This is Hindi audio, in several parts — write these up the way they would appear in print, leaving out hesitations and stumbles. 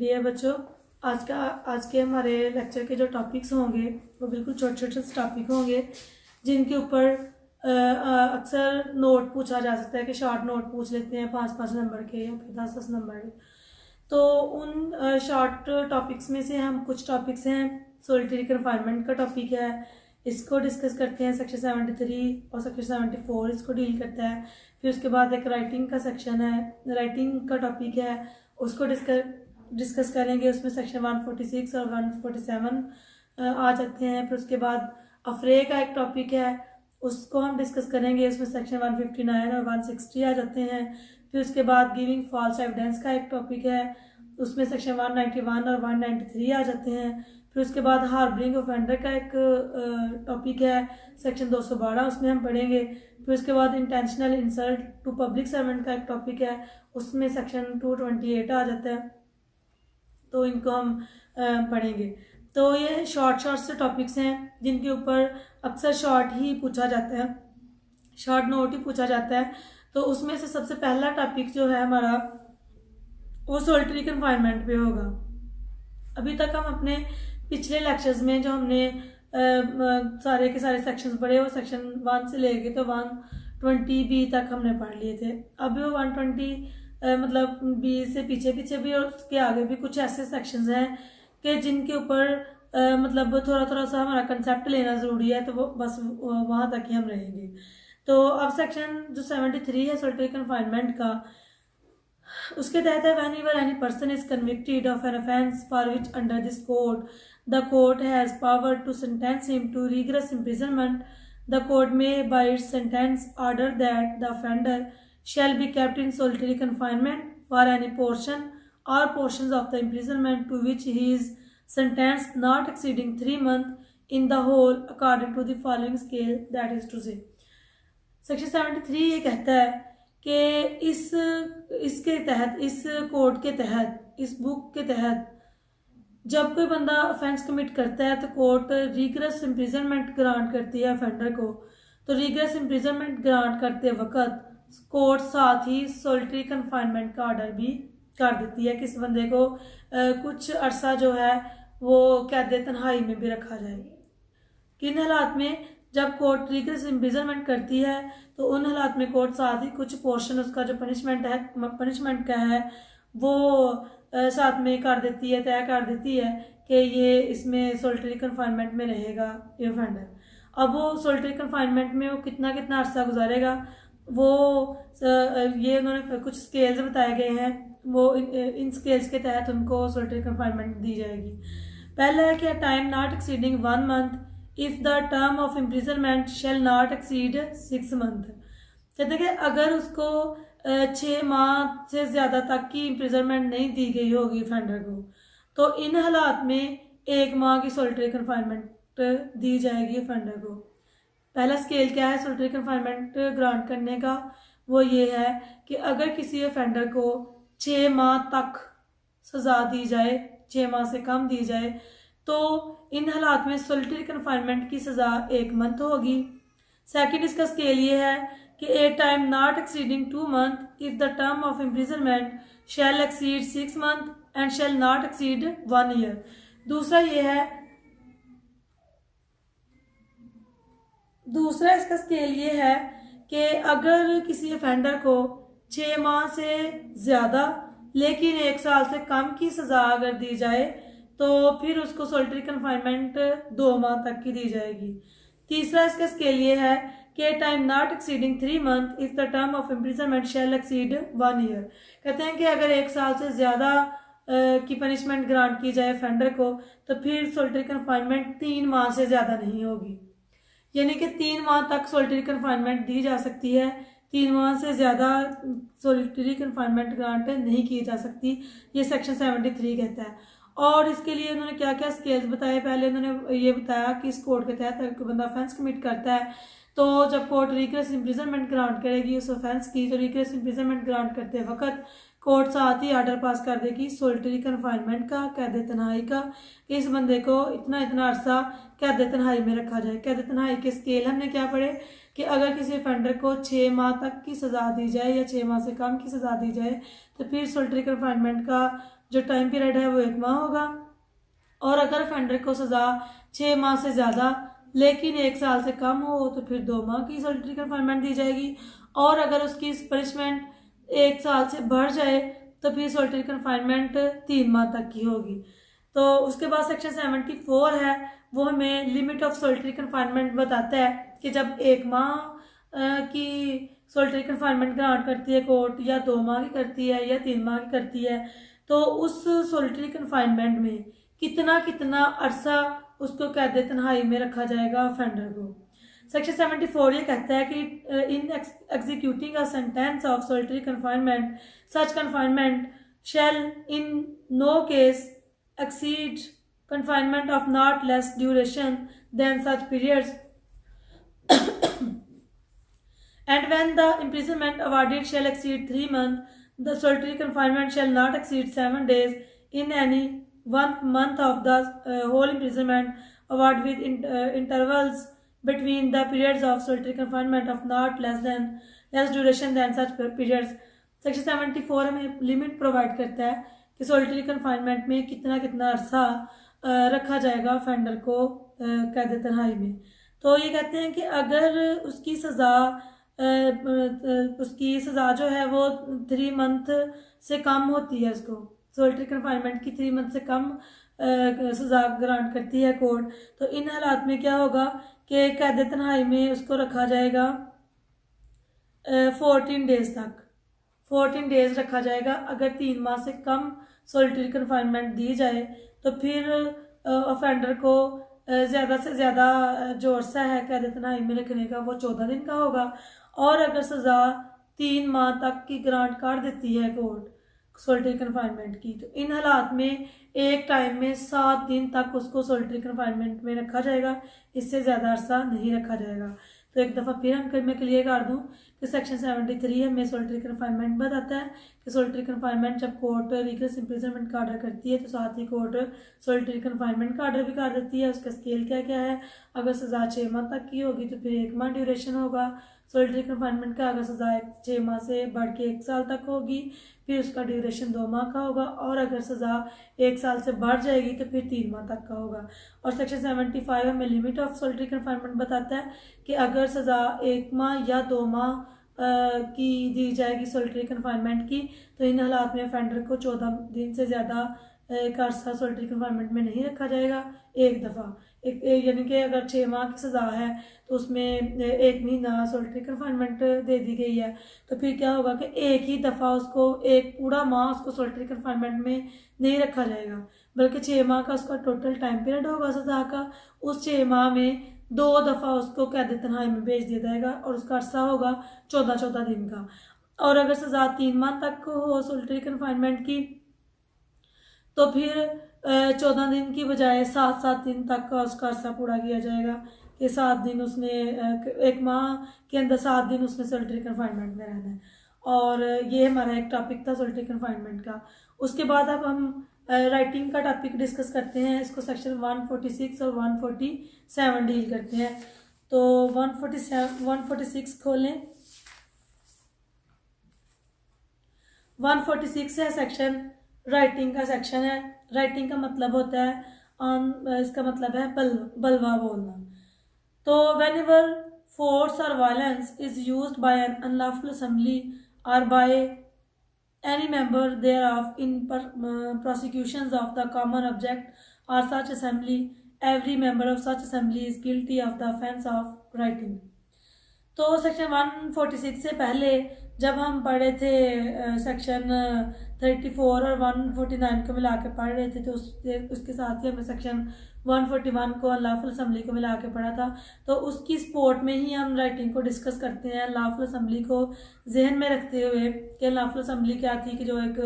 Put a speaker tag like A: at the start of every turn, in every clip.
A: डियर बच्चों, आज के हमारे लेक्चर के जो टॉपिक्स होंगे वो बिल्कुल छोटे छोटे से टॉपिक होंगे जिनके ऊपर अक्सर नोट पूछा जा सकता है कि शॉर्ट नोट पूछ लेते हैं 5-5 नंबर के या फिर 10-10 नंबर के। तो उन शॉर्ट टॉपिक्स में से हम कुछ टॉपिक्स हैं, सोलिटरी कन्फाइनमेंट का टॉपिक है, इसको डिस्कस करते हैं। सेक्शन 73 और सेक्शन 74 इसको डील करता है। फिर उसके बाद एक राइटिंग का सेक्शन है, राइटिंग का टॉपिक है, उसको डिस्कस करेंगे। उसमें सेक्शन 146 और 147 आ जाते हैं। फिर उसके बाद अफ्रे का एक टॉपिक है, उसको हम डिस्कस करेंगे। उसमें सेक्शन 159 और 160 आ जाते हैं। फिर उसके बाद गिविंग फॉल्स एविडेंस का एक टॉपिक है, उसमें सेक्शन 191 और 193 आ जाते हैं। फिर उसके बाद हार्बरिंग ऑफेंडर का एक टॉपिक है, सेक्शन 212, उसमें हम पढ़ेंगे। फिर उसके बाद intentional insult to public servant का एक टॉपिक है, उसमें सेक्शन 228 आ जाता है। तो इनको हम पढ़ेंगे। तो ये शॉर्ट से टॉपिक्स हैं जिनके ऊपर अक्सर शॉर्ट ही पूछा जाता है, शॉर्ट नोट ही पूछा जाता है। तो उसमें से सबसे पहला टॉपिक जो है हमारा वो सोलिटरी कन्फाइनमेंट पे होगा। अभी तक हम अपने पिछले लेक्चर्स में जो हमने सारे के सारे सेक्शंस पढ़े वो सेक्शन 1 से लेके तो 120B तक हमने पढ़ लिए थे। अभी वो 120 मतलब बी से पीछे भी और उसके आगे भी कुछ ऐसे सेक्शंस हैं कि जिनके ऊपर मतलब थोड़ा सा हमारा कंसेप्ट लेना ज़रूरी है, तो वो बस वहाँ तक ही हम रहेंगे। तो अब सेक्शन जो 73 है सोलिटरी कन्फाइनमेंट का, उसके तहत है whenever any person is convicted of an offence for which under this code the court has power to sentence him to rigorous imprisonment, the court may by its sentence order that the offender shall be kept in solitary confinement for any portion or portions of the imprisonment to which he is sentenced not exceeding 3 months in the whole according to the following scale, that is to say। Section 73 ये कहता है कि इसके तहत, इस कोड के तहत, इस बुक के तहत जब कोई बंदा ऑफेंस कमिट करता है तो कोर्ट रिगरस इम्प्रिजनमेंट ग्रांट करती है ऑफेंडर को। तो रिगरस इम्प्रिजनमेंट ग्रांट करते वक्त कोर्ट साथ ही सोलिटरी कन्फाइनमेंट का ऑर्डर भी कर देती है कि इस बंदे को कुछ अरसा जो है वो कैद तन्हाई में भी रखा जाए। किन हालात में? जब कोर्ट रिगरस इम्प्रिजनमेंट करती है तो उन हालात में कोर्ट साथ ही कुछ पोर्शन उसका जो पनिशमेंट का है वो साथ में कर देती है, तय कर देती है कि ये इसमें सोलिटरी कन्फाइनमेंट में रहेगा ये ऑफेंडर। अब वो सोलिटरी कन्फाइनमेंट में वो कितना अरसा गुजारेगा, वो ये उन्होंने कुछ स्केल्स बताए गए हैं, वो इन स्केल्स के तहत उनको सोलिटरी कन्फाइनमेंट दी जाएगी। पहला है कि time not exceeding 1 month if the term of imprisonment shall not exceed 6 month. कहते हैं कि अगर उसको 6 माह से ज़्यादा तक की इम्प्रिजनमेंट नहीं दी गई होगी ऑफेंडर को, तो इन हालात में 1 माह की सोलिटरी कन्फाइनमेंट दी जाएगी ऑफेंडर को। पहला स्केल क्या है सोलिटरी कन्फाइनमेंट ग्रांट करने का? वो ये है कि अगर किसी ऑफेंडर को 6 माह तक सज़ा दी जाए, 6 माह से कम दी जाए, तो इन हालात में सोलिटरी कन्फाइनमेंट की सज़ा 1 मंथ होगी। सेकंड इसका स्केल ये है कि a time not exceeding 2 month if the term of imprisonment shall exceed 6 month and shall not exceed 1 year. दूसरा इसका स्केल ये है कि अगर किसी ऑफेंडर को 6 माह से ज़्यादा लेकिन 1 साल से कम की सज़ा अगर दी जाए तो फिर उसको सोलिटरी कन्फाइनमेंट 2 माह तक की दी जाएगी। तीसरा इसका स्केल ये है कि time not exceeding 3 month if the term of imprisonment shall exceed 1 year. कहते हैं कि अगर 1 साल से ज़्यादा की पनिशमेंट ग्रांट की जाए ऑफेंडर को तो फिर सोलिटरी कन्फाइनमेंट 3 माह से ज़्यादा नहीं होगी, यानी कि 3 माह तक सोलिटरी कन्फाइनमेंट दी जा सकती है। 3 माह से ज़्यादा सोलिटरी कन्फाइनमेंट ग्रांट नहीं की जा सकती, ये सेक्शन 73 कहता है। और इसके लिए उन्होंने क्या क्या स्केल्स बताए? पहले उन्होंने ये बताया कि इस कोड के तहत अगर कोई बंदा ऑफेंस कमिट करता है तो जब कोर्ट रिगरस इम्प्रिजनमेंट ग्रांट करेगी उस ऑफेंस की, तो रिगरस इम्प्रिजनमेंट ग्रांट करते वक्त कोर्ट साथ ही ऑर्डर पास कर देगी सोलिटरी कन्फाइनमेंट का, कैद तन्हाई का, कि इस बंदे को इतना अरसा कैद तन्हाई में रखा जाए। कैद तन्हाई के स्केल हमने क्या पढ़े कि अगर किसी ऑफेंडर को 6 माह तक की सज़ा दी जाए या 6 माह से कम की सज़ा दी जाए तो फिर सोलिटरी कन्फाइनमेंट का जो टाइम पीरियड है वो 1 माह होगा। और अगर ऑफेंडर को सज़ा 6 माह से ज़्यादा लेकिन 1 साल से कम हो तो फिर 2 माह की सॉलिटरी कन्फाइनमेंट दी जाएगी। और अगर उसकी पनिशमेंट 1 साल से बढ़ जाए तो फिर सॉलिटरी कन्फाइनमेंट 3 माह तक की होगी। तो उसके बाद सेक्शन 74 है, वो हमें लिमिट ऑफ सॉलिटरी कन्फाइनमेंट बताता है कि जब 1 माह की सॉलिटरी कन्फाइनमेंट ग्रांट करती है कोर्ट, या 2 माह की करती है, या 3 माह की करती है, तो उस सॉलिटरी कन्फाइनमेंट में कितना कितना अरसा उसको कैद तन्हाई में रखा जाएगा ऑफेंडर को। सेक्शन 74 ये कहता है कि in executing a sentence of solitary confinement such confinement shall in no case exceed confinement of not less duration than such periods and when the imprisonment awarded shall exceed 3 months, the solitary confinement shall not exceed 7 days in any 1 month of the whole imprisonment award with intervals between the periods of solitary confinement of not less duration than such periods। Section 74 हमें लिमिट प्रोवाइड करता है कि सॉलिटरी कन्फाइनमेंट में कितना कितना अरसा रखा जाएगा ऑफेंडर को कैद तन्हाई में। तो ये कहते हैं कि अगर उसकी सज़ा जो है वो 3 मंथ से कम होती है, उसको सॉलिटरी कन्फाइनमेंट की 3 मंथ से कम सज़ा ग्रांट करती है कोर्ट, तो इन हालात में क्या होगा कि कैद तन्हाई में उसको रखा जाएगा 14 डेज तक, 14 डेज रखा जाएगा। अगर 3 माह से कम सॉलिटरी कन्फाइनमेंट दी जाए तो फिर ऑफेंडर को ज़्यादा से ज़्यादा जो अरसा है कैद तन्हाई में रखने का वो 14 दिन का होगा। और अगर सज़ा 3 माह तक की ग्रांट कर देती है कोर्ट सॉलिटरी कन्फाइनमेंट की, तो इन हालात में एक टाइम में 7 दिन तक उसको सॉलिटरी कन्फाइनमेंट में रखा जाएगा, इससे ज़्यादा अरसा नहीं रखा जाएगा। तो एक दफ़ा फिर मैं क्लियर कर दूं कि सेक्शन 73 हमें सॉलिटरी कन्फाइनमेंट बताता है कि सॉलिटरी कन्फाइनमेंट जब कोर्ट रिगरस इम्प्रिजनमेंट का ऑर्डर करती है तो साथ ही कोर्ट सॉलिटरी कन्फाइनमेंट का ऑर्डर भी कर देती है। उसका स्केल क्या क्या है, अगर सज़ा 6 माह तक की होगी तो फिर 1 माह ड्यूरेशन होगा सॉलिटरी कन्फाइनमेंट का। अगर सज़ा 6 माह से बढ़ के 1 साल तक होगी फिर उसका ड्यूरेशन 2 माह का होगा। और अगर सज़ा 1 साल से बढ़ जाएगी तो फिर 3 माह तक का होगा। और सेक्शन 75 हमें लिमिट ऑफ सॉलिटरी कन्फाइनमेंट बताता है कि अगर सज़ा 1 माह या 2 माह की दी जाएगी सॉलिटरी कन्फाइनमेंट की, तो इन हालात में ऑफेंडर को 14 दिन से ज़्यादा एक अरसा सॉलिटरी कन्फाइनमेंट में नहीं रखा जाएगा एक दफ़ा। यानी कि अगर 6 माह की सज़ा है तो उसमें 1 महीना सॉलिटरी कन्फाइनमेंट दे दी गई है, तो फिर क्या होगा कि एक ही दफ़ा उसको 1 पूरा माह उसको सॉलिटरी कन्फाइनमेंट में नहीं रखा जाएगा, बल्कि 6 माह का उसका टोटल टाइम पीरियड होगा सज़ा का। उस 6 माह में 2 दफ़ा उसको कैद तन्हाई में भेज दिया जाएगा और उसका अरसा होगा 14 दिन का। और अगर सज़ा 3 माह तक हो सॉलिटरी कन्फाइनमेंट की तो फिर 14 दिन की बजाय 7 दिन तक का उसका अरसा पूरा किया जाएगा कि 7 दिन उसने 1 माह के अंदर 7 दिन उसने सॉलिटरी कन्फाइनमेंट में रहना है। और ये हमारा एक टॉपिक था सॉलिटरी कन्फाइनमेंट का। उसके बाद अब हम राइटिंग का टॉपिक डिस्कस करते हैं। इसको सेक्शन 146 और 147 डील करते हैं। तो 146 खोलें। 146 है सेक्शन राइटिंग का सेक्शन है। राइटिंग का मतलब होता है इसका मतलब है बलवा बोलना। तो whenever force or violence is used by an unlawful assembly or by any member thereof in prosecutions of the common object or such assembly, every member of such assembly is guilty of the offence of writing। तो सेक्शन 146 से पहले जब हम पढ़े थे सेक्शन 34 और 149 को मिला के पढ़ रहे थे, तो उसके साथ ही हमने सेक्शन 141 को अनलॉफुल असेंबली को मिला के पढ़ा था। तो उसकी सपोर्ट में ही हम राइटिंग को डिस्कस करते हैं अनलॉफुल असेंबली को जहन में रखते हुए कि अनलॉफुल असेंबली क्या थी, कि जो एक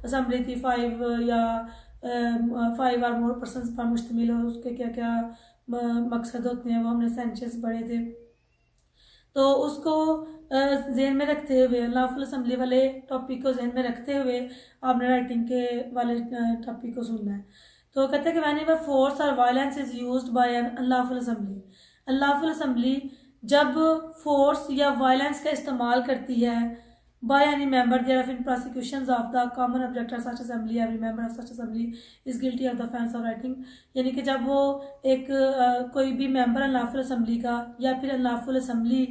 A: असेंबली थी 5 और मोर पर्सनस पर मुश्तमिल हो, उसके क्या क्या मकसद होते हैं वो हमने सेंटेंस पढ़े थे। तो उसको जहन में रखते हुए अनलॉफुल असेंबली वाले टॉपिक को जहन में रखते हुए आपने राइटिंग के वाले टॉपिक को सुनना है। तो कहते हैं कि whenever force or violence is used by an unlawful assembly, unlawful assembly जब फोर्स या वायलेंस का इस्तेमाल करती है by any member thereof in prosecutions of the common object of such assembly, every member of such assembly is guilty of the offence of writing। यानी कि जब वो एक कोई भी मेंबर अनलॉफुल असम्बली का या फिर अनलॉफुल असम्बली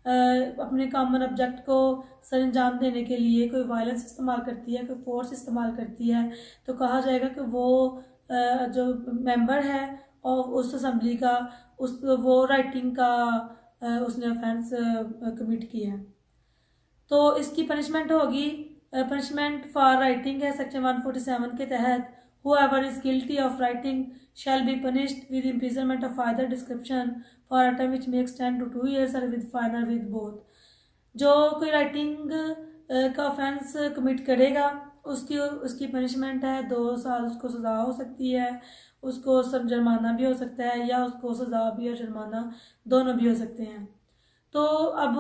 A: अपने कॉमन ऑब्जेक्ट को सर अंजाम देने के लिए कोई वायलेंस इस्तेमाल करती है, कोई फोर्स इस्तेमाल करती है, तो कहा जाएगा कि वो जो मेंबर है और उस असम्बली का वो राइटिंग का उसने ऑफेंस कमिट किया है। तो इसकी पनिशमेंट होगी, पनिशमेंट फॉर राइटिंग है सेक्शन 147 के तहत, whoever is guilty of writing shall be punished with imprisonment of either description for a term which may extend to 2 years or with fine or with both। जो कोई राइटिंग का ऑफेंस कमिट करेगा उसकी पनिशमेंट है 2 साल, उसको सज़ा हो सकती है, उसको जुर्माना भी हो सकता है, या उसको सज़ा भी और जुर्माना दोनों भी हो सकते हैं। तो अब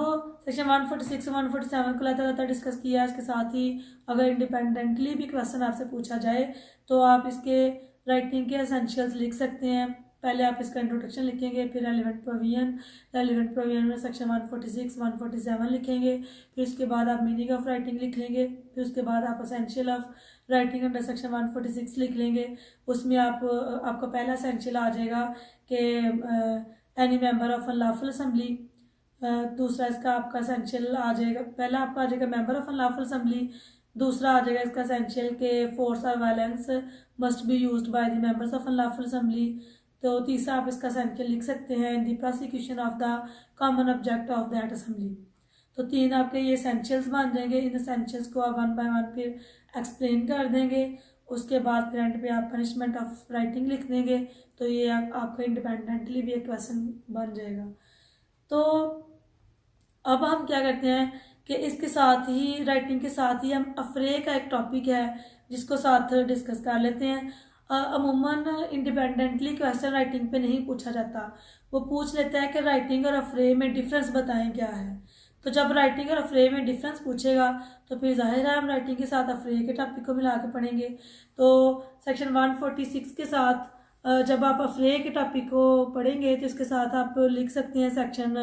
A: सेक्शन 146 और 147 को लगातार डिस्कस किया है। इसके साथ ही अगर इंडिपेंडेंटली भी क्वेश्चन आपसे पूछा जाए तो आप इसके राइटिंग के एसेंशियल्स लिख सकते हैं। पहले आप इसका इंट्रोडक्शन लिखेंगे, फिर रेलिवेंट प्रोविजन में सेक्शन 146 147 लिखेंगे, फिर उसके बाद आप मीनिंग ऑफ राइटिंग लिख लेंगे, फिर उसके बाद आप essential of writing under section 146 लिख लेंगे। उसमें आपका पहला एसेंशियल आ जाएगा कि any member of unlawful assembly, दूसरा इसका आपका एसेंशियल आ जाएगा, पहला आपका आ जाएगा मेंबर ऑफ अनलॉफुल असम्बली, दूसरा आ जाएगा इसका एसेंशियल के force or violence must be used by the members of unlawful assembly. तो तीसरा आप इसका एसेंशियल लिख सकते हैं in the prosecution of the common object of that assembly. तो 3 आपके ये एसेंशियल्स बन जाएंगे। इन एसेंशियल्स को आप 1 बाय 1 फिर एक्सप्लेन कर देंगे। उसके बाद फिर एंड पे आप पनिशमेंट ऑफ राइटिंग लिख देंगे। तो ये आपका इंडिपेंडेंटली भी एक क्वेश्चन बन जाएगा। तो अब हम क्या करते हैं कि इसके साथ ही राइटिंग के साथ ही हम अफ्रे का एक टॉपिक है जिसको साथ डिस्कस कर लेते हैं। अमूमन इंडिपेंडेंटली क्वेश्चन राइटिंग पे नहीं पूछा जाता, वो पूछ लेता है कि राइटिंग और अफ्रे में डिफरेंस बताएं क्या है। तो जब राइटिंग और अफ्रे में डिफरेंस पूछेगा तो फिर जाहिर है हम राइटिंग के साथ अफ्रे के टॉपिक को मिला के पढ़ेंगे। तो सेक्शन 146 के साथ जब आप अफ्रे के टॉपिक को पढ़ेंगे तो इसके साथ आप लिख सकते हैं सेक्शन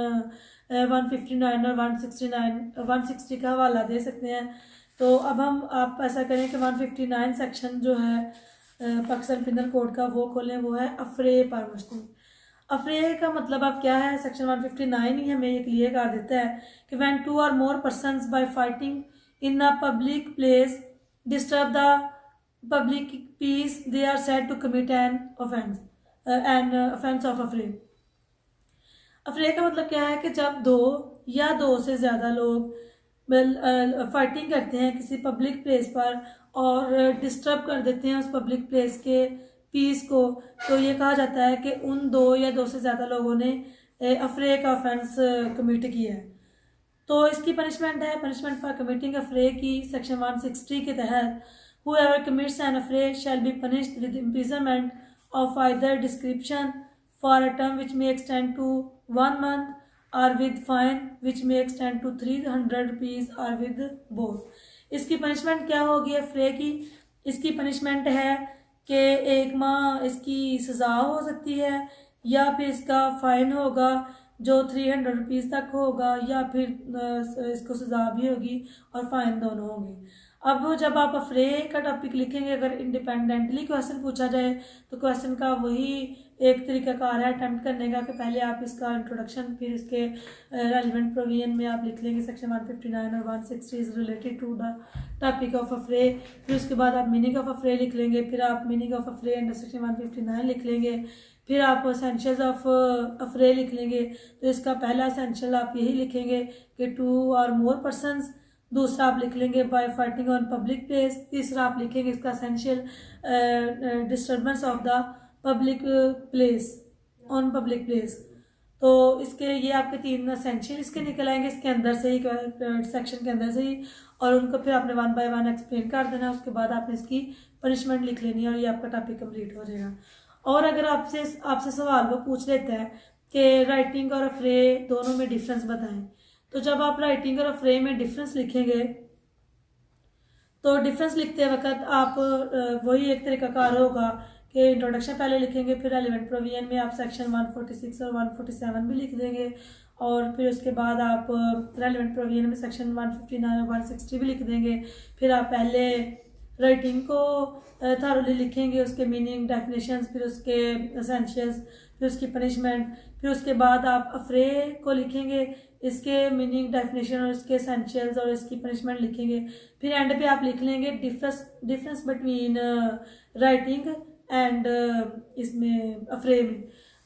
A: 159 और 160 का हवाला दे सकते हैं। तो अब आप ऐसा करें कि 159 सेक्शन जो है पाकिस्तान पिनल कोड का वो खोलें, वो है अफ्रे पर मुश्तमिल। अफ्रे का मतलब अब क्या है, सेक्शन 159 ही हमें ये क्लियर कर देता है कि when 2 or more persons by fighting in a public place disturb the public peace they are said to commit an offense of affray। अफ्रे का मतलब क्या है कि जब 2 या 2 से ज़्यादा लोग फाइटिंग करते हैं किसी पब्लिक प्लेस पर और डिस्टर्ब कर देते हैं उस पब्लिक प्लेस के पीस को, तो ये कहा जाता है कि उन 2 या 2 से ज़्यादा लोगों ने अफ्रे का ऑफेंस कमिट किया है। तो इसकी पनिशमेंट है, पनिशमेंट फॉर कमिटिंग अफ्रे की सेक्शन 160 के तहत whoever commits an affray shall be punished with imprisonment of either description for a term which may extend to 1 month or with fine which may extend to 300 rupees or with both। इसकी पनिशमेंट क्या होगी अफ्रे की? इसकी पनिशमेंट है कि 1 माह इसकी सज़ा हो सकती है या फिर इसका फ़ाइन होगा जो 300 रुपीज़ तक होगा, या फिर इसको सज़ा भी होगी और फ़ाइन दोनों होंगे। अब जब आप अफ्रे का टॉपिक लिखेंगे, अगर इंडिपेंडेंटली क्वेश्चन पूछा जाए तो क्वेश्चन का वही एक तरीकाकार है अटैम्प्ट करने का कि पहले आप इसका इंट्रोडक्शन, फिर इसके रेलिवेंट प्रोविजन में आप लिख लेंगे सेक्शन 159 और 160 is related to the topic of affray, फिर उसके बाद आप मीनिंग ऑफ अफ्रे लिख लेंगे, फिर आप मीनिंग ऑफ अफ्रे अंडर सेक्शन 159 लिख लेंगे, फिर आप एसेंशियल्स ऑफ अफ्रे लिख लेंगे। तो इसका पहला एसेंशियल आप यही लिखेंगे कि 2 or more persons, दूसरा आप लिख लेंगे bye fighting on public place, तीसरा आप लिखेंगे इसका essential disturbance of the public place on public place. तो इसके ये आपके 3 एसेंशियल इसके निकल आएंगे इसके अंदर से ही, सेक्शन के अंदर से ही, और उनको फिर आपने 1 by 1 एक्सप्लेन कर देना। उसके बाद आपने इसकी पनिशमेंट लिख लेनी है और ये आपका टॉपिक कंप्लीट हो जाएगा। और अगर आपसे सवाल वो पूछ लेता है कि राइटिंग और अफ्रे दोनों में डिफरेंस बताएं, तो जब आप राइटिंग और अफ्रे में डिफरेंस लिखेंगे तो डिफरेंस लिखते वक्त आप वही एक तरीकाकार होगा कि इंट्रोडक्शन पहले लिखेंगे, फिर रेलिवेंट प्रोविजन में आप सेक्शन 146 और 147 भी लिख देंगे, और फिर उसके बाद आप रेलिवेंट प्रोविजन में सेक्शन 159 और 160 भी लिख देंगे। फिर आप पहले राइटिंग को थारोली लिखेंगे, उसके मीनिंग, डेफिनेशंस, फिर उसके एसेंशियल्स, फिर उसकी पनिशमेंट, फिर उसके बाद आप अफ्रे को लिखेंगे, इसके मीनिंग, डेफिनेशन और इसके एसेंशियल्स और इसकी पनिशमेंट लिखेंगे। फिर एंड पे आप लिख लेंगे डिफरेंस बिटवीन राइटिंग एंड इसमें अफ्रे में।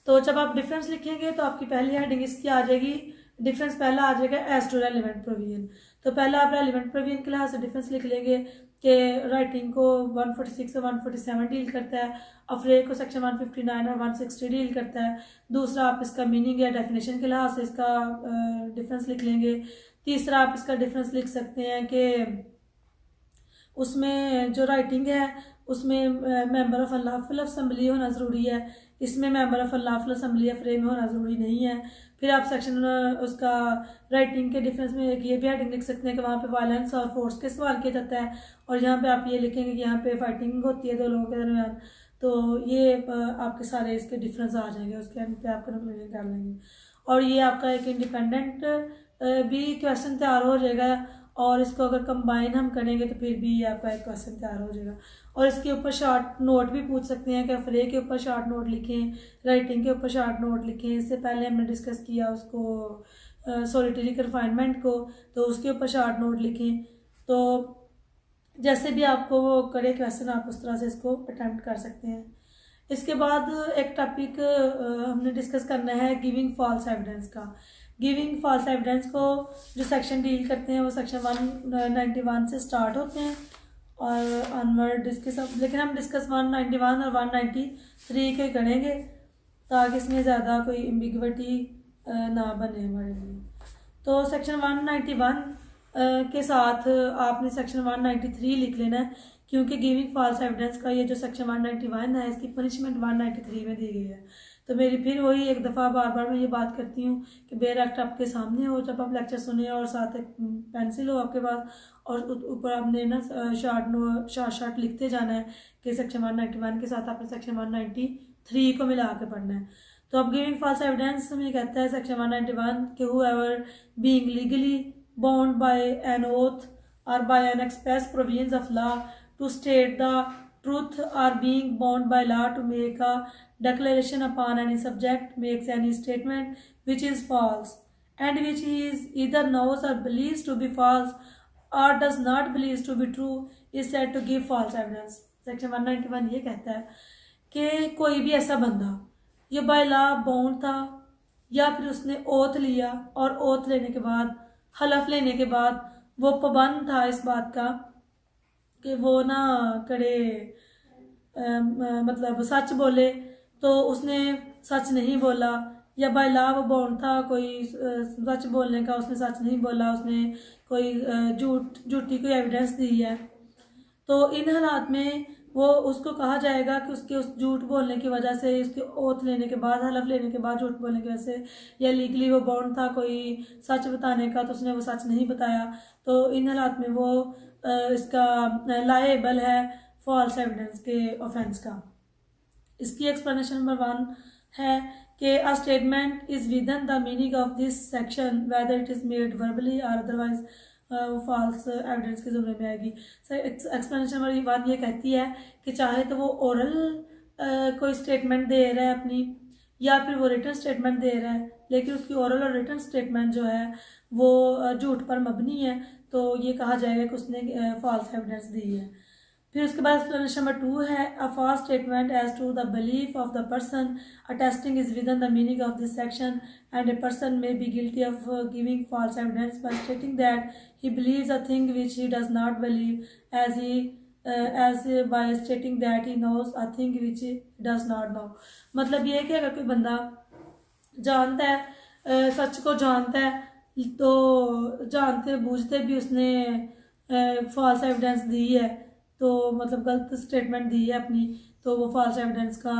A: तो जब आप डिफरेंस लिखेंगे तो आपकी पहली हेडिंग इसकी आ जाएगी, डिफरेंस पहला आ जाएगा एज टू रेलिवेंट प्रोविजन। तो पहला आप रेलिवेंट प्रोविजन के लिहाज से डिफरेंस लिख लेंगे कि राइटिंग को 146 और 147 डील करता है, अफ्रे को सेक्शन 159 और 160 डील करता है। दूसरा आप इसका मीनिंग या डेफिनेशन के लिहाज से इसका डिफरेंस लिख लेंगे। तीसरा आप इसका डिफरेंस लिख सकते हैं कि उसमें जो राइटिंग है उसमें मेंबर ऑफ अनलॉफुल असेंबली होना ज़रूरी है, इसमें मेंबर ऑफ अनलॉफुल असेंबली अफ्रे में होना ज़रूरी नहीं है। फिर आप सेक्शन उसका राइटिंग के डिफरेंस में एक ये भी हेडिंग लिख सकते हैं कि वहाँ पे वायलेंस और फोर्स के सवाल किया जाता है, और यहाँ पे आप ये लिखेंगे कि यहाँ पे फाइटिंग होती है दो लोगों के दरमियान। तो ये आपके सारे इसके डिफरेंस आ जाएंगे, उसके एंड पे आप कंक्लूजन कर लेंगे, और ये आपका एक इंडिपेंडेंट भी क्वेश्चन तैयार हो जाएगा। और इसको अगर कंबाइन हम करेंगे तो फिर भी आपका एक क्वेश्चन तैयार हो जाएगा। और इसके ऊपर शॉर्ट नोट भी पूछ सकते हैं कि अफ्रे के ऊपर शॉर्ट नोट लिखें, राइटिंग के ऊपर शॉर्ट नोट लिखें। इससे पहले हमने डिस्कस किया उसको सॉलिटरी कन्फाइनमेंट को, तो उसके ऊपर शॉर्ट नोट लिखें। तो जैसे भी आपको वो करे क्वेश्चन, आप उस तरह से इसको अटैम्प्ट कर सकते हैं। इसके बाद एक टॉपिक हमने डिस्कस करना है गिविंग फॉल्स एविडेंस का। गिविंग फॉल्स एविडेंस को जो सेक्शन डील करते हैं वो सेक्शन 191 से स्टार्ट होते हैं और अनवर्ड डिस्कस, लेकिन हम डिस्कस 191 और 193 के करेंगे ताकि इसमें ज़्यादा कोई एम्बिग्विटी ना बने हमारे लिए। तो सेक्शन 191 के साथ आपने सेक्शन 193 लिख लेना है, क्योंकि गिविंग फॉल्स एविडेंस का ये जो सेक्शन 191 है इसकी पनिशमेंट 193 में दी गई है। तो मेरी फिर वही एक दफ़ा बार बार मैं ये बात करती हूँ कि बेयर एक्ट आपके सामने हो जब आप लेक्चर सुने, और साथ एक पेंसिल हो आपके पास, और ऊपर आपने ना शॉर्ट लिखते जाना है कि सेक्शन 191 के साथ आपने सेक्शन 193 को मिला के पढ़ना है। तो अब गिविंग फॉल्स एविडेंस में कहता है सेक्शन 191 कि whoever being legally bound by an oath or by an express provisions of law to state the truth or being bound by law to make a declaration upon any subject makes any statement which is false and which he is either knows or believes to be false or does not believes to be true is said to give false evidence। Section 191 ये कहता है कि कोई भी ऐसा बंदा ये बाय लॉ बाउंड था या फिर उसने ओथ लिया और ओथ लेने के बाद, हलफ लेने के बाद वो पाबंद था इस बात का कि वो ना करे मतलब सच बोले, तो उसने सच नहीं बोला, या बाय लॉ वो बाउंड था कोई सच बोलने का, उसने सच नहीं बोला, उसने कोई झूठी कोई एविडेंस दी है। तो इन हालात में वो उसको कहा जाएगा कि उसके उस झूठ बोलने की वजह से, उसके ओथ लेने के बाद, हलफ लेने के बाद झूठ बोलने की वजह से, या लीगली वो बाउंड था कोई सच बताने का तो उसने वो सच नहीं बताया, तो इन हालात में वो इसका लायबल है फॉल्स एविडेंस के ऑफेंस का। इसकी एक्सप्लेनेशन नंबर 1 है कि a statement is within the meaning of this section whether it is made verbally और अदरवाइज फॉल्स एविडेंस के जुमरे में आएगी। एक्सप्लेनेशन नंबर 1 ये कहती है कि चाहे तो वो ओरल कोई स्टेटमेंट दे रहा है अपनी, या फिर वो रिटन स्टेटमेंट दे रहा है, लेकिन उसकी ओरल और रिटन स्टेटमेंट जो है वो झूठ पर मबनी है, तो ये कहा जाएगा कि उसने फॉल्स एविडेंस दी है। फिर उसके बाद एक्सप्लेनेशन नंबर 2 है a false statement as to the belief of the person attesting is within the meaning of this section and a person may be guilty of giving false evidence by stating that he believes a thing which he does not believe as by stating that he knows a thing which he does not know. मतलब ये है कि अगर कोई बंदा जानता है सच को जानता है, तो जानते बूझते भी उसने फॉल्स एविडेंस दी है, तो मतलब गलत स्टेटमेंट दी है अपनी, तो वो फॉल्स एविडेंस का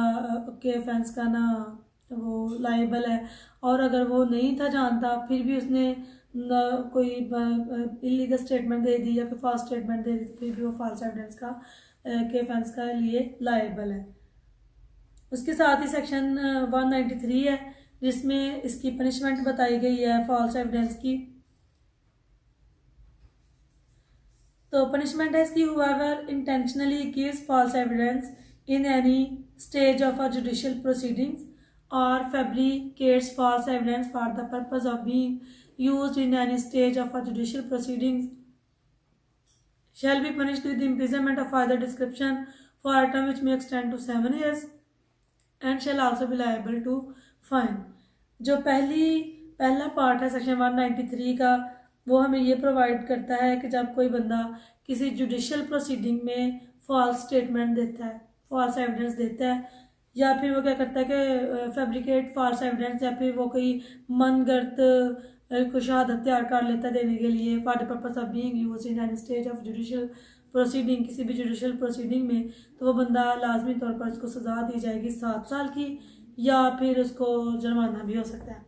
A: के ऑफेंस का ना वो लायबल है। और अगर वो नहीं था जानता फिर भी उसने कोई इलीगल स्टेटमेंट दे दी या फिर फॉल्स स्टेटमेंट दे दी, फिर भी वो फॉल्स एविडेंस का के ऑफेंस का लिए लायबल है। उसके साथ ही सेक्शन 193 है जिसमें इसकी पनिशमेंट बताई गई है फॉल्स एविडेंस की। तो पनिशमेंट है इसकी, whoever intentionally gives false evidence in any stage of a judicial proceedings or fabricates false evidence for the purpose of being used in any stage of a judicial proceedings shall be punished with imprisonment of either description for a term which may extend to 7 years and shall also be liable to fine। जो पहला पार्ट है सेक्शन 193 का, वो हमें ये प्रोवाइड करता है कि जब कोई बंदा किसी जुडिशियल प्रोसीडिंग में फॉल्स स्टेटमेंट देता है, फॉल्स एविडेंस देता है, या फिर वो क्या करता है कि फैब्रिकेट फॉल्स एविडेंस, या फिर वो कोई मनगढ़ंत को शहादत तैयार कर लेता है देने के लिए for the purpose of being used in any stage of judicial proceeding, किसी भी जुडिशियल प्रोसीडिंग में, तो वो बंदा लाजमी तौर पर उसको सज़ा दी जाएगी 7 साल की, या फिर उसको जुर्माना भी हो सकता है।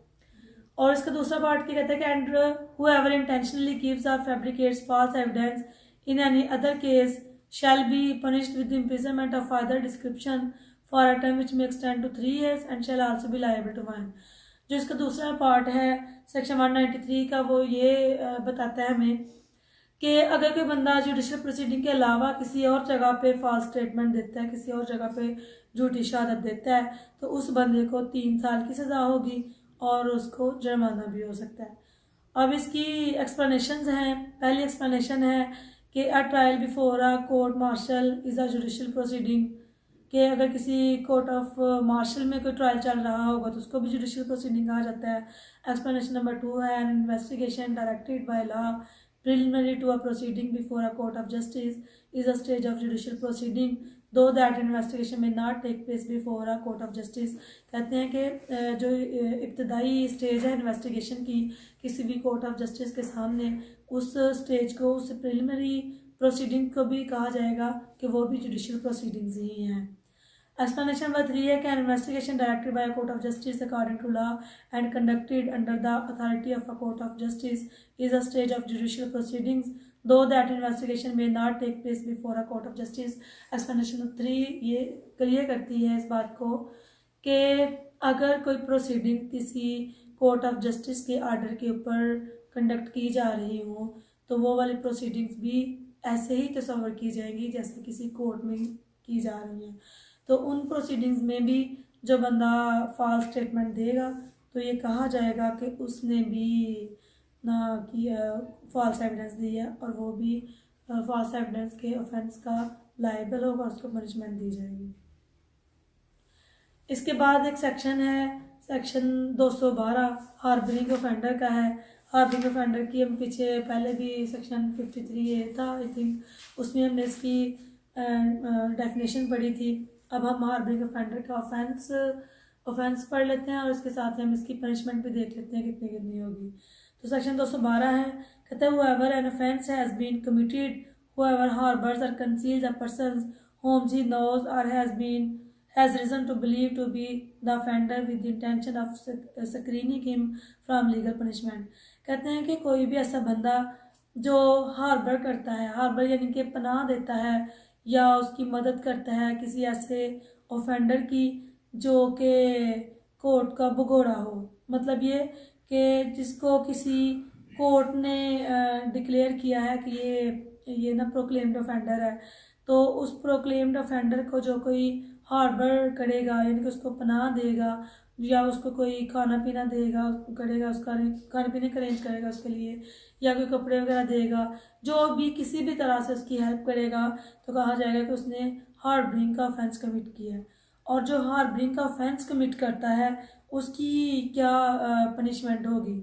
A: और इसका दूसरा पार्ट क्या कहता है कि and whoever intentionally gives or fabricates false evidence in any other case shall be punished with imprisonment of father description for a term which may extend to 3 years and shall also be liable to fine. जो इसका दूसरा पार्ट है सेक्शन 193 का, वो ये बताता है हमें कि अगर कोई बंदा जुडिशियल प्रोसीडिंग के अलावा किसी और जगह पे फॉल्स स्टेटमेंट देता है, किसी और जगह पे झूठी शहादत देता है, तो उस बंदे को 3 साल की सज़ा होगी और उसको जुर्माना भी हो सकता है। अब इसकी एक्सप्लेनेशंस हैं। पहली एक्सप्लेनेशन है कि a trial before a court martial is a judicial proceeding, कि अगर किसी कोर्ट ऑफ मार्शल में कोई ट्रायल चल रहा होगा तो उसको भी जुडिशियल प्रोसीडिंग कहा जाता है। एक्सप्लेनेशन नंबर 2 है N investigation directed by law preliminary to a proceeding before a court of justice is a stage of judicial proceeding though that investigation may not take place before a court of justice। कहते हैं कि जो इब्तदाई स्टेज है इन्वेस्टिगेशन की किसी भी कोर्ट ऑफ जस्टिस के सामने, उस स्टेज को, उस प्रिलिमिनरी प्रोसीडिंग को भी कहा जाएगा कि वो भी जुडिशियल प्रोसीडिंग्स ही हैं। Explanation number 3 है कि an investigation directed by a court of justice according to law and conducted under the authority of a court of justice is a stage of judicial proceedings though that investigation may not take place before a court of justice। Explanation number 3 ये क्लियर करती है इस बात को कि अगर कोई प्रोसीडिंग किसी कोर्ट ऑफ जस्टिस के आर्डर के ऊपर कंडक्ट की जा रही हो तो वो वाली प्रोसीडिंग्स भी ऐसे ही तस्वर की जाएंगी जैसे किसी कोर्ट में की जा रही हैं। तो उन प्रोसीडिंग्स में भी जो बंदा फॉल्स स्टेटमेंट देगा तो ये कहा जाएगा कि उसने भी ना कि फॉल्स एविडेंस दी है और वो भी फॉल्स एविडेंस के ऑफेंस का लायबल होगा, उसको पनिशमेंट दी जाएगी। इसके बाद एक सेक्शन है सेक्शन 212 हार्बरिंग ऑफेंडर का है। हार्बरिंग ऑफेंडर की हम पीछे पहले भी सेक्शन 53A था आई थिंक, उसमें हमने इसकी डेफिनेशन पढ़ी थी। अब हम हार्बरिंग ऑफेंडर का ऑफेंस पढ़ लेते हैं और इसके साथ हम इसकी पनिशमेंट भी देख लेते हैं कितनी कितनी होगी। तो सेक्शन 212 है, कहते हैं whoever an offence has been committed, whoever harbors or conceals a person whom he knows or has reason to believe to be the offender with the intention of screening him from legal punishment। कहते हैं कि कोई भी ऐसा बंदा जो हार्बर करता है, हार्बर यानी कि पनाह देता है या उसकी मदद करता है किसी ऐसे ऑफेंडर की जो कि कोर्ट का भगोड़ा हो, मतलब ये कि जिसको किसी कोर्ट ने डिक्लेयर किया है कि ये ना प्रोक्लेम्ड ऑफेंडर है, तो उस प्रोक्लेम्ड ऑफेंडर को जो कोई हार्बर करेगा यानी कि उसको पनाह देगा या उसको कोई खाना पीना देगा करेगा, उसका खाने पीने का अरेंज करेगा उसके लिए, या कोई कपड़े वगैरह देगा, जो भी किसी भी तरह से उसकी हेल्प करेगा, तो कहा जाएगा कि उसने हार्बरिंग का ऑफेंस कमिट किया है। और जो हार्बरिंग का ऑफेंस कमिट करता है उसकी क्या पनिशमेंट होगी।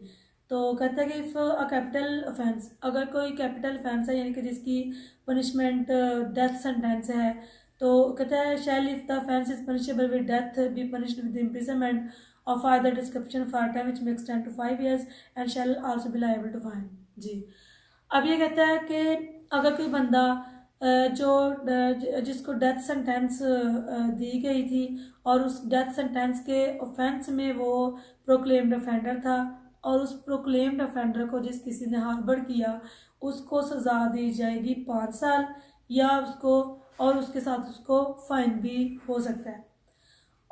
A: तो कहता है कि इफ़ अ कैपिटल ऑफेंस, अगर कोई कैपिटल ऑफेंस है यानी कि जिसकी पनिशमेंट डेथ सेंटेंस है, तो कहता है shall if the offence is punishable with death be punished with imprisonment of either description for time which may extend to 5 years and shall also be liable to fine. जी, अब ये कहता है कि अगर कोई बंदा जिसको डेथ सेंटेंस दी गई थी और उस डेथ सेंटेंस के ऑफेंस में वो प्रोक्लेम्ड ऑफेंडर था और उस प्रोक्लेम्ड ऑफेंडर को जिस किसी ने हार्बर किया उसको सज़ा दी जाएगी 5 साल या उसको, और उसके साथ उसको फाइन भी हो सकता है।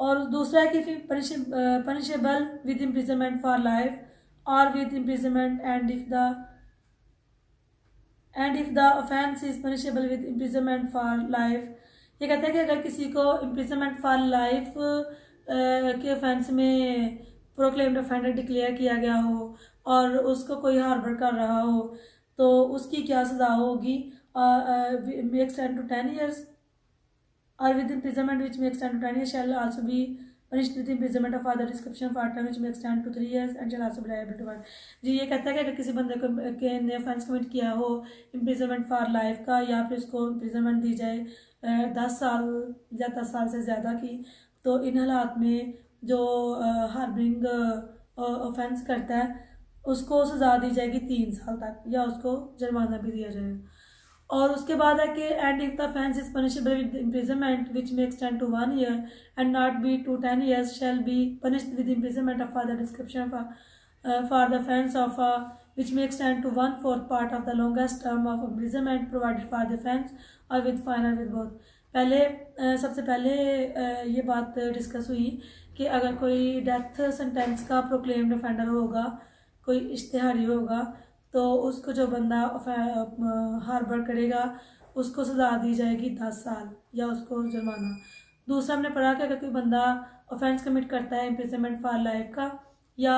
A: और दूसरा है कि punishable with imprisonment for life or with imprisonment and if the offence is punishable with imprisonment for life. ये कहता है कि अगर किसी को इम्प्रिजनमेंट फॉर लाइफ के ऑफेंस में प्रोक्लेम्ड ऑफेंडर डिक्लेयर किया गया हो और उसको कोई हार्बर कर रहा हो तो उसकी क्या सज़ा होगी। may extend to 10 years or with imprisonment which may extend to 10 years shall also be punished with imprisonment of further description for term which may extend to 3 years and shall also be liable to one। जी ये कहता है कि अगर किसी बंदे को ने ऑफेंस कमिट किया हो इम्प्रिजनमेंट फॉर लाइफ का या फिर उसको इम्प्रिजनमेंट दी जाए 10 साल या 10 साल से ज़्यादा की, तो इन हालात में जो हार्बरिंग ऑफेंस करता है उसको सज़ा दी जाएगी 3 साल तक या उसको जुर्माना भी दिया जाएगा। और उसके बाद है कि and if the offence is punishable with imprisonment which may extend to 1 year and not be to 10 years shall be punished with imprisonment of further description for the offence of which may extend to 1/4 part of the longest term of imprisonment provided for the offence or with fine or with both. पहले सबसे पहले ये बात डिस्कस हुई कि अगर कोई डेथ सेंटेंस का प्रोक्लेम्ड ऑफेंडर होगा, कोई इश्तिहारी होगा, तो उसको जो बंदा हार्बर करेगा उसको सज़ा दी जाएगी 10 साल या उसको जुर्माना। दूसरा हमने पढ़ा कि अगर कोई बंदा ऑफेंस कमिट करता है इम्प्रिजनमेंट फॉर लाइफ का या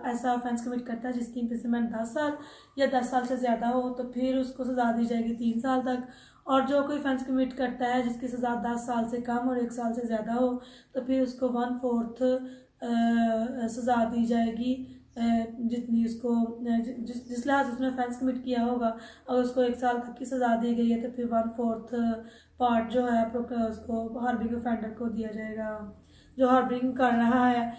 A: ऐसा ऑफेंस कमिट करता है जिसकी इम्प्रिजनमेंट 10 साल या 10 साल से ज़्यादा हो तो फिर उसको सज़ा दी जाएगी 3 साल तक। और जो कोई ऑफेंस कमिट करता है जिसकी सज़ा 10 साल से कम और 1 साल से ज़्यादा हो तो फिर उसको 1/4 सज़ा दी जाएगी जितनी उसको जिस लिहाज से उसने ऑफेंस कमिट किया होगा। अगर उसको 1 साल तक की सज़ा दी गई है तो फिर 1/4 पार्ट जो है उसको हार्बरिंग ऑफेंडर को दिया जाएगा। जो हार्बरिंग कर रहा है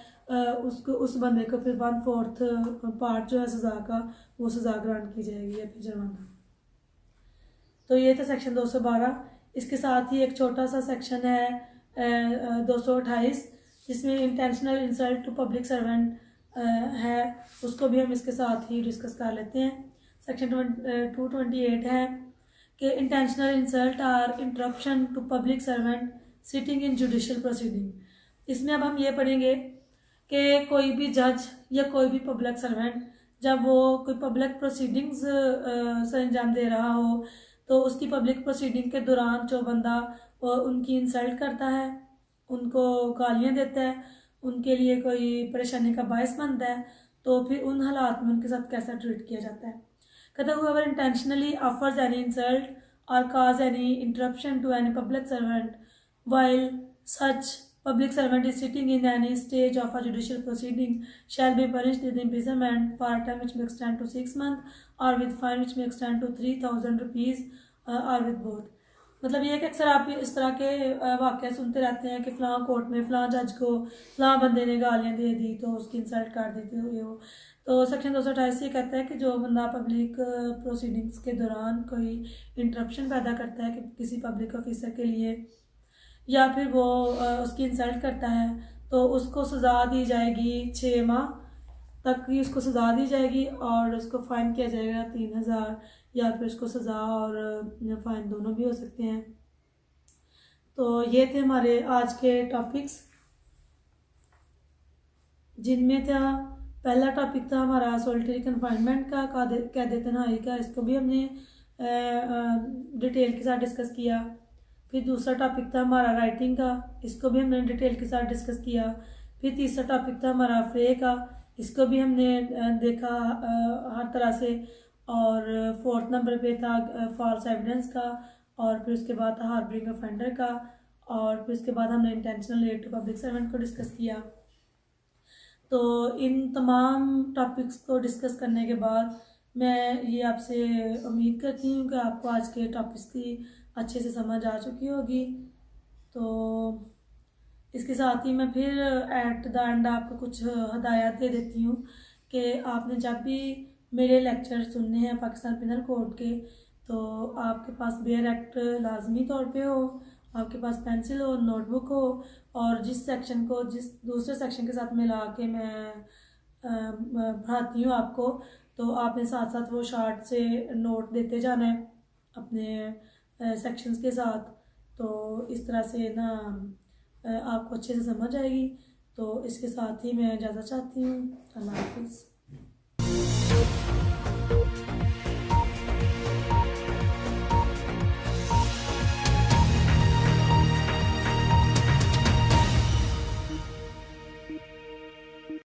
A: उसको उस बंदे को फिर 1/4 पार्ट जो है सज़ा का वो सज़ा ग्रांट की जाएगी या फिर जुर्माना। तो ये था सेक्शन 212। इसके साथ ही एक छोटा सा सेक्शन है 228 जिसमें intentional insult to public servant है, उसको भी हम इसके साथ ही डिस्कस कर लेते हैं। सेक्शन 228 है कि intentional insult or interruption to public servant sitting in judicial proceeding. इसमें अब हम ये पढ़ेंगे कि कोई भी जज या कोई भी पब्लिक सर्वेंट जब वो कोई पब्लिक प्रोसीडिंग्स से अंजाम दे रहा हो तो उसकी पब्लिक प्रोसीडिंग के दौरान जो बंदा उनकी इंसल्ट करता है, उनको गालियाँ देता है, उनके लिए कोई परेशानी का बायस बनता है, तो फिर उन हालात में उनके साथ कैसा ट्रीट किया जाता है। कहता हुआ अगर intentionally offers any insult or cause any interruption to any public servant while such public servant is sitting in any stage of a judicial proceeding shall be punished with imprisonment for a term which may extend to 6 months or with fine which may extend to 3,000 rupees or with both। मतलब ये कि अक्सर आप इस तरह के वाक़या सुनते रहते हैं कि फ़लाँ कोर्ट में फ़लाँ जज को फ़लाँ बंदे ने गालियाँ दे दी तो उसकी इंसल्ट कर देते हुए हो। तो सेक्शन 228 ये कहता है कि जो बंदा पब्लिक प्रोसीडिंग्स के दौरान कोई इंटरप्शन पैदा करता है कि किसी पब्लिक ऑफिसर के लिए या फिर वो उसकी इंसल्ट करता है तो उसको सज़ा दी जाएगी 6 माह तक की उसको सज़ा दी जाएगी और उसको फ़ाइन किया जाएगा 3,000 या फिर उसको सज़ा और फ़ाइन दोनों भी हो सकते हैं। तो ये थे हमारे आज के टॉपिक्स जिनमें था पहला टॉपिक था हमारा सॉलिटरी कन्फाइनमेंट का कैद तन्हाई का, इसको भी हमने डिटेल के साथ डिस्कस किया। फिर दूसरा टॉपिक था हमारा राइटिंग का, इसको भी हमने डिटेल के साथ डिस्कस किया। फिर तीसरा टॉपिक था हमारा फ्रे का, इसको भी हमने देखा हर तरह से। और 4th नंबर पे था फॉल्स एविडेंस का और फिर उसके बाद था हार्बरिंग ऑफेंडर का और फिर उसके बाद हमने intentional aid to public servant को डिस्कस किया। तो इन तमाम टॉपिक्स को डिस्कस करने के बाद मैं ये आपसे उम्मीद करती हूँ कि आपको आज के टॉपिक्स की अच्छे से समझ आ चुकी होगी। तो इसके साथ ही मैं फिर एट द एंड आपको कुछ हदायत दे देती हूँ कि आपने जब भी मेरे लेक्चर सुनने हैं पाकिस्तान पिनल कोड के तो आपके पास बेयर एक्ट लाजमी तौर पे हो, आपके पास पेंसिल हो, नोटबुक हो और जिस सेक्शन को जिस दूसरे सेक्शन के साथ मिला के मैं पढ़ाती हूँ आपको, तो आपने साथ साथ वो शार्ट से नोट देते जाना है अपने सेक्शंस के साथ। तो इस तरह से ना आपको अच्छे से समझ आएगी। तो इसके साथ ही मैं इजाज़त चाहती हूँ। अल्लाह हाफिज़।